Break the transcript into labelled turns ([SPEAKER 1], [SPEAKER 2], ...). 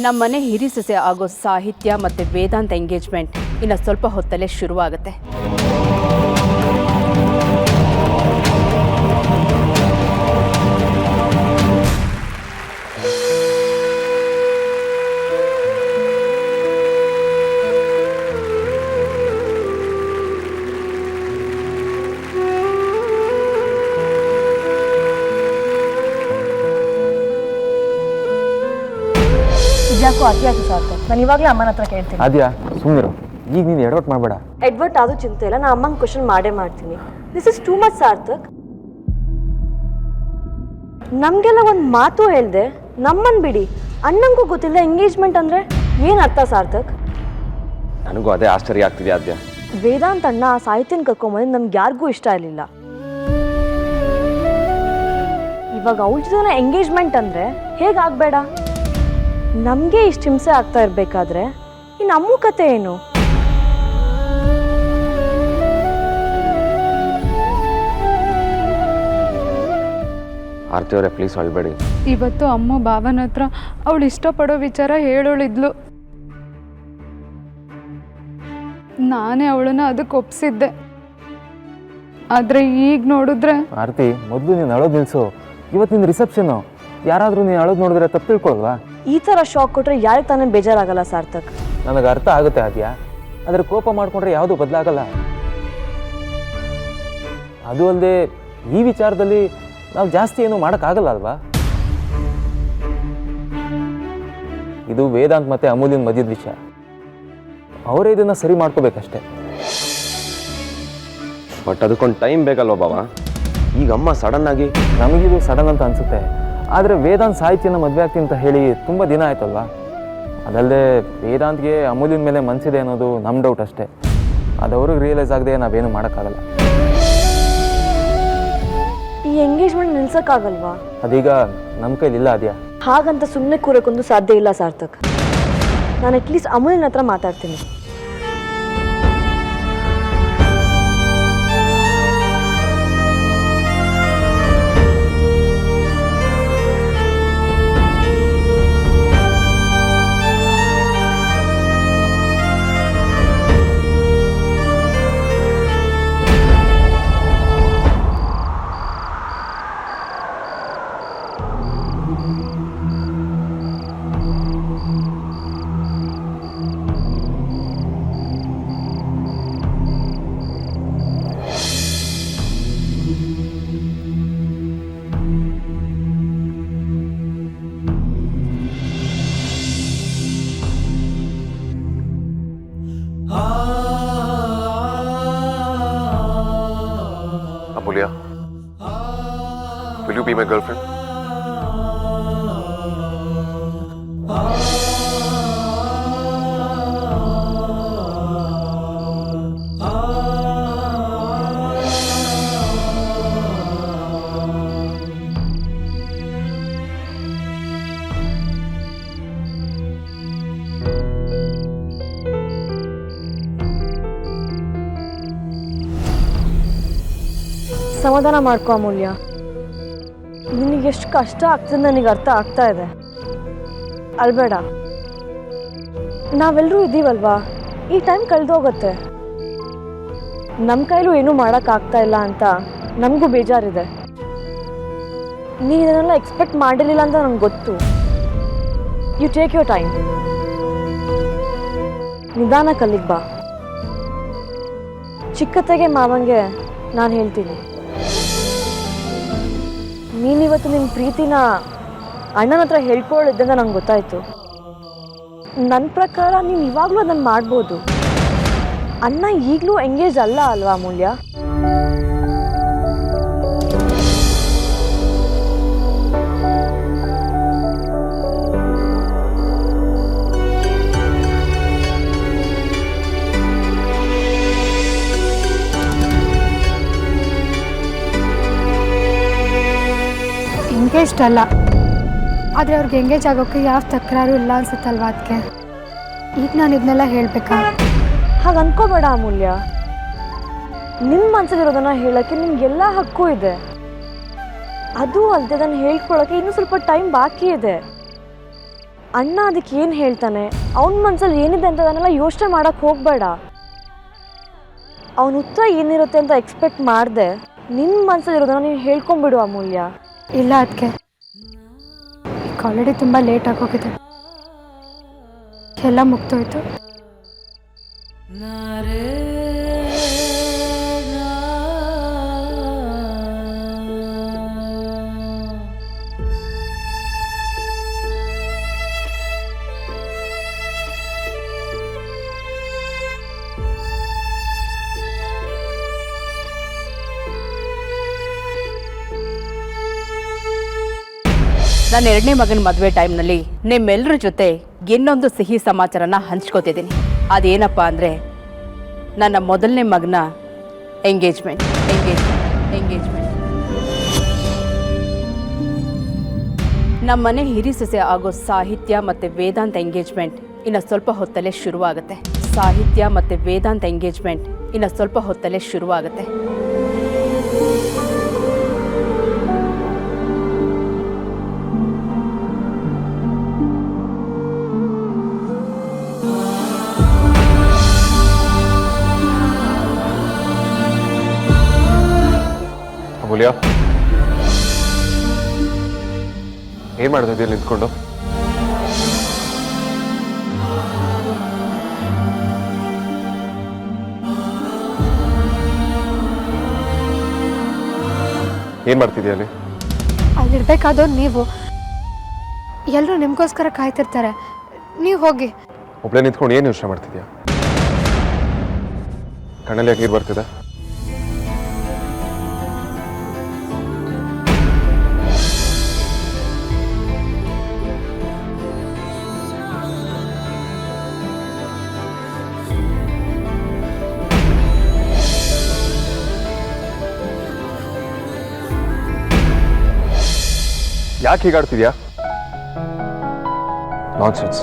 [SPEAKER 1] ನಮ್ಮನೆ ಹಿರಿಸೊಸೆ ಆಗೋ ಸಾಹಿತ್ಯ ಮತ್ತು ವೇದಾಂತ ಎಂಗೇಜ್ಮೆಂಟ್ ಇನ್ನು ಸ್ವಲ್ಪ ಹೊತ್ತಲ್ಲೇ ಶುರುವಾಗುತ್ತೆ.
[SPEAKER 2] ಯಾಕೋ ಅತಿಯಾಗಿ ಸಾಕು. ನಾನು ಇವಾಗಲೇ ಅಮ್ಮನ ಹತ್ರ ಕೇಳ್ತೀನಿ.
[SPEAKER 3] ಅದ್ಯಾ ಸುಮ್ಮನಿರು, ಈಗ ನೀನು ಎಡವಟ್ ಮಾಡಬೇಡ.
[SPEAKER 2] ಎಡ್ವರ್ಟ್ ಆದರೂ ಚಿಂತೆ ಇಲ್ಲ, ನಾನು ಅಮ್ಮಂಗೆ ಕ್ವಶನ್ ಮಾಡೇ ಮಾಡ್ತೀನಿ. This is too much Sarthak. ನಮಗೆಲ್ಲ ಒಂದು ಮಾತು ಹೇಳ್ದೆ ನಮ್ಮನ್ನು ಬಿಡಿ, ಅಣ್ಣಂಗೂ ಗೊತ್ತಿಲ್ಲ ಎಂಗೇಜ್ಮೆಂಟ್ ಅಂದರೆ ಏನು ಅರ್ಥ ಸಾರ್ಥಕ್?
[SPEAKER 4] ನನಗೂ ಅದೇ ಆಶ್ಚರ್ಯ ಆಗ್ತಿದೆ ಆದ್ಯ.
[SPEAKER 2] ವೇದಾಂತ ಅಣ್ಣ ಆ ಸಾಹಿತ್ಯನ ಕರ್ಕೊಂಬಂದು ನಮ್ಗೆ ಯಾರಿಗೂ ಇಷ್ಟ ಇರಲಿಲ್ಲ. ಇವಾಗ ಅವಳ ಜೊತೆ ಎಂಗೇಜ್ಮೆಂಟ್ ಅಂದರೆ ಹೇಗಾಗಬೇಡ? ನಮಗೆ ಇಷ್ಟು ಹಿಂಸೆ ಆಗ್ತಾ ಇರಬೇಕಾದ್ರೆ ಇನ್ನು ಅಮ್ಮು ಕತೆ ಏನು?
[SPEAKER 4] ಆರ್ತಿ ಅವರೇ ಪ್ಲೀಸ್ ಅಳ್ಬೇಡಿ.
[SPEAKER 5] ಇವತ್ತು ಅಮ್ಮ ಭಾವನ ಹತ್ರ ಅವಳು ಇಷ್ಟಪಡೋ ವಿಚಾರ ಹೇಳೋಳಿದ್ಲು. ನಾನೇ ಅವಳನ್ನ ಅದಕ್ಕೆ ಒಪ್ಸಿದ್ದೆ. ಆದರೆ ಈಗ ನೋಡಿದ್ರೆ
[SPEAKER 3] ಆರ್ತಿ, ಮೊದಲು ನೀನು ಅಳೋದು ನಿಲ್ಲಿಸು. ಇವತ್ತು ನಿನ್ನ ರಿಸೆಪ್ಷನ್ನು, ಯಾರಾದರೂ ನೀನು ಅಳೋದು ನೋಡಿದ್ರೆ ತಪ್ಪು ತಿಳ್ಕೊಳ್ವಾ?
[SPEAKER 2] ಈ ಥರ ಶಾಕ್ ಕೊಟ್ಟರೆ ಯಾರಿಗೆ ತಾನೇ ಬೇಜಾರಾಗಲ್ಲ ಸಾರ್ಥಕ್?
[SPEAKER 3] ನನಗೆ ಅರ್ಥ ಆಗುತ್ತೆ ಆದ್ಯಾ, ಆದರೆ ಕೋಪ ಮಾಡಿಕೊಂಡ್ರೆ ಯಾವುದೂ ಬದಲಾಗಲ್ಲ. ಅದು ಅಲ್ಲದೆ ಈ ವಿಚಾರದಲ್ಲಿ ನಾವು ಜಾಸ್ತಿ ಏನೂ ಮಾಡೋಕ್ಕಾಗಲ್ಲ ಅಲ್ವಾ? ಇದು ವೇದಾಂತ್ ಮತ್ತು ಅಮೂಲ್ಯನ ಮಧ್ಯದ ವಿಷಯ. ಅವರೇ ಇದನ್ನು ಸರಿ ಮಾಡ್ಕೋಬೇಕಷ್ಟೆ.
[SPEAKER 4] ಬಟ್ ಅದಕ್ಕೊಂದು ಟೈಮ್ ಬೇಕಲ್ವ ಬಾವ? ಈಗ ಅಮ್ಮ ಸಡನ್ ಆಗಿ
[SPEAKER 3] ನಮಗಿದು ಸಡನ್ ಅಂತ ಅನಿಸುತ್ತೆ, ಆದರೆ ವೇದಾಂತ್ ಸಾಹಿತ್ಯನ ಮದುವೆ ಆಗ್ತೀನಿ ಅಂತ ಹೇಳಿ ತುಂಬ ದಿನ ಆಯ್ತಲ್ವಾ? ಅದಲ್ಲದೆ ವೇದಾಂತ್ಗೆ ಅಮೂಲ್ಯನ ಮೇಲೆ ಮನಸ್ಸಿದೆ ಅನ್ನೋದು ನಮ್ಮ ಡೌಟ್ ಅಷ್ಟೇ. ಅದು ಅವ್ರಿಗೆ ರಿಯಲೈಸ್ ಆಗದೆ ನಾವೇನು ಮಾಡೋಕ್ಕಾಗಲ್ಲ.
[SPEAKER 2] ಈ ಎಂಗೇಜ್ಮೆಂಟ್ ನಿಲ್ಸೋಕ್ಕಾಗಲ್ವಾ?
[SPEAKER 3] ಅದೀಗ ನಮ್ಮ ಕೈಲಿಲ್ಲ ಅದ್ಯಾ.
[SPEAKER 2] ಹಾಗಂತ ಸುಮ್ಮನೆ ಕೂರಕ್ಕೊಂದು ಸಾಧ್ಯ ಇಲ್ಲ ಸಾರ್ಥಕ್. ನಾನು ಅಟ್ಲೀಸ್ಟ್ ಅಮೂಲ್ಯನ ಹತ್ರ ಮಾತಾಡ್ತೀನಿ.
[SPEAKER 4] Amulya, will you be my girlfriend?
[SPEAKER 2] ಸಮಾಧಾನ ಮಾಡ್ಕೊ ಅಮೂಲ್ಯ. ನಿನಗೆ ಎಷ್ಟು ಕಷ್ಟ ಆಗ್ತದೆ ನನಗೆ ಅರ್ಥ ಆಗ್ತಾ ಇದೆ. ಅಳ್ಬೇಡ, ನಾವೆಲ್ಲರೂ ಇದ್ದೀವಲ್ವಾ, ಈ ಟೈಮ್ ಕಳೆದೋಗುತ್ತೆ. ನಮ್ಮ ಕೈಲೂ ಏನೂ ಮಾಡೋಕ್ಕಾಗ್ತಾ ಇಲ್ಲ ಅಂತ ನಮಗೂ ಬೇಜಾರಿದೆ. ನೀನು ಇದನ್ನೆಲ್ಲ ಎಕ್ಸ್ಪೆಕ್ಟ್ ಮಾಡಿರಲಿಲ್ಲ ಅಂತ ನನಗೆ ಗೊತ್ತು. You take your time. ನಿಧಾನ ಕಲ್ಲಿಗೆ ಬಾ. ಚಿಕ್ಕತೆಗೆ ಮಾವಂಗೆ ನಾನು ಹೇಳ್ತೀನಿ, ನೀನಿವತ್ತು ನಿನ್ನ ಪ್ರೀತಿನ ಅಣ್ಣನ ಹತ್ರ ಹೇಳ್ಕೊಳ್ಳಿದ್ದಂತ ನಂಗೆ ಗೊತ್ತಾಯಿತು. ನನ್ನ ಪ್ರಕಾರ ನೀನು ಇವಾಗಲೂ ಅದನ್ನು ಮಾಡ್ಬೋದು. ಅಣ್ಣ ಈಗಲೂ ಎಂಗೇಜ್ ಅಲ್ಲ ಅಲ್ವಾ ಅಮೂಲ್ಯ?
[SPEAKER 5] ಎಂಗೇಜ್ ಅಲ್ಲ, ಆದರೆ ಅವ್ರಿಗೆ ಎಂಗೇಜ್ ಆಗೋಕ್ಕೆ ಯಾವ ತಕರಾರು ಇಲ್ಲ ಅನ್ಸುತ್ತಲ್ವ? ಅದಕ್ಕೆ ಈಗ ನಾನು ಇದನ್ನೆಲ್ಲ ಹೇಳಬೇಕಾ?
[SPEAKER 2] ಹಾಗೆ ಅನ್ಕೋಬೇಡ ಅಮೂಲ್ಯ. ನಿಮ್ಮ ಮನಸ್ಸಲ್ಲಿರೋದನ್ನು ಹೇಳೋಕ್ಕೆ ನಿಮಗೆಲ್ಲ ಹಕ್ಕು ಇದೆ. ಅದು ಅಲ್ಲದೆ ಅದನ್ನು ಹೇಳ್ಕೊಳ್ಳೋಕ್ಕೆ ಇನ್ನೂ ಸ್ವಲ್ಪ ಟೈಮ್ ಬಾಕಿ ಇದೆ. ಅಣ್ಣ ಅದಕ್ಕೆ ಏನು ಹೇಳ್ತಾನೆ, ಅವನ ಮನಸ್ಸಲ್ಲಿ ಏನಿದೆ ಅಂತ ಅದನ್ನೆಲ್ಲ ಯೋಚನೆ ಮಾಡೋಕ್ಕೆ ಹೋಗಬೇಡ. ಅವನ ಉತ್ತರ ಏನಿರುತ್ತೆ ಅಂತ ಎಕ್ಸ್ಪೆಕ್ಟ್ ಮಾಡಿದೆ ನಿನ್ನ ಮನಸ್ಸಲ್ಲಿರೋದನ್ನ ನೀನು ಹೇಳ್ಕೊಂಬಿಡು ಅಮೂಲ್ಯ.
[SPEAKER 5] ಇಲ್ಲ ಅದಕ್ಕೆ ಈಗ ಆಲ್ರೆಡಿ ತುಂಬ ಲೇಟ್ ಆಗೋಗಿದೆ, ಎಲ್ಲ ಮುಗ್ದೋಯ್ತು.
[SPEAKER 1] ನನ್ನ 2ನೇ ಮಗನ ಮದುವೆ ಟೈಮ್ನಲ್ಲಿ ನಿಮ್ಮೆಲ್ಲರ ಜೊತೆ ಇನ್ನೊಂದು ಸಿಹಿ ಸಮಾಚಾರನ ಹಂಚ್ಕೋತಿದ್ದೀನಿ. ಅದೇನಪ್ಪ ಅಂದರೆ ನನ್ನ ಮೊದಲನೇ ಮಗನ ಎಂಗೇಜ್ಮೆಂಟ್. ನಮ್ಮ ಮನೆ ಹಿರಿ ಸೊಸೆ ಆಗೋ ಸಾಹಿತ್ಯ ಮತ್ತು ವೇದಾಂತ ಎಂಗೇಜ್ಮೆಂಟ್ ಇನ್ನು ಸ್ವಲ್ಪ ಹೊತ್ತಲ್ಲೇ ಶುರುವಾಗುತ್ತೆ.
[SPEAKER 6] ಅಮೂಲ್ಯ, ಏನ್ ಮಾಡ್ತಿದ್ದೀಯ ನಿಂತ್ಕೊಂಡು? ಏನ್ ಮಾಡ್ತಿದ್ದೀಯ ಅಲ್ಲಿ?
[SPEAKER 5] ಅಲ್ಲಿರ್ಬೇಕಾದವ್ರು ನೀವು, ಎಲ್ಲರೂ ನಿಮಗೋಸ್ಕರ ಕಾಯ್ತಿರ್ತಾರೆ, ನೀವು ಹೋಗಿ.
[SPEAKER 6] ಒಬ್ಳೆ ನಿಂತ್ಕೊಂಡು ಏನು ಯೋಚನೆ ಮಾಡ್ತಿದ್ಯಾ? ಕಣ್ಣಲ್ಲಿ ಯಾಕೆ ನೀರು ಬರ್ತಿದೆ? ಯಾಕೆ ಹೀಗಾಡ್ತಿದ್ಯಾ? ನಾನ್ಸೆನ್ಸ್.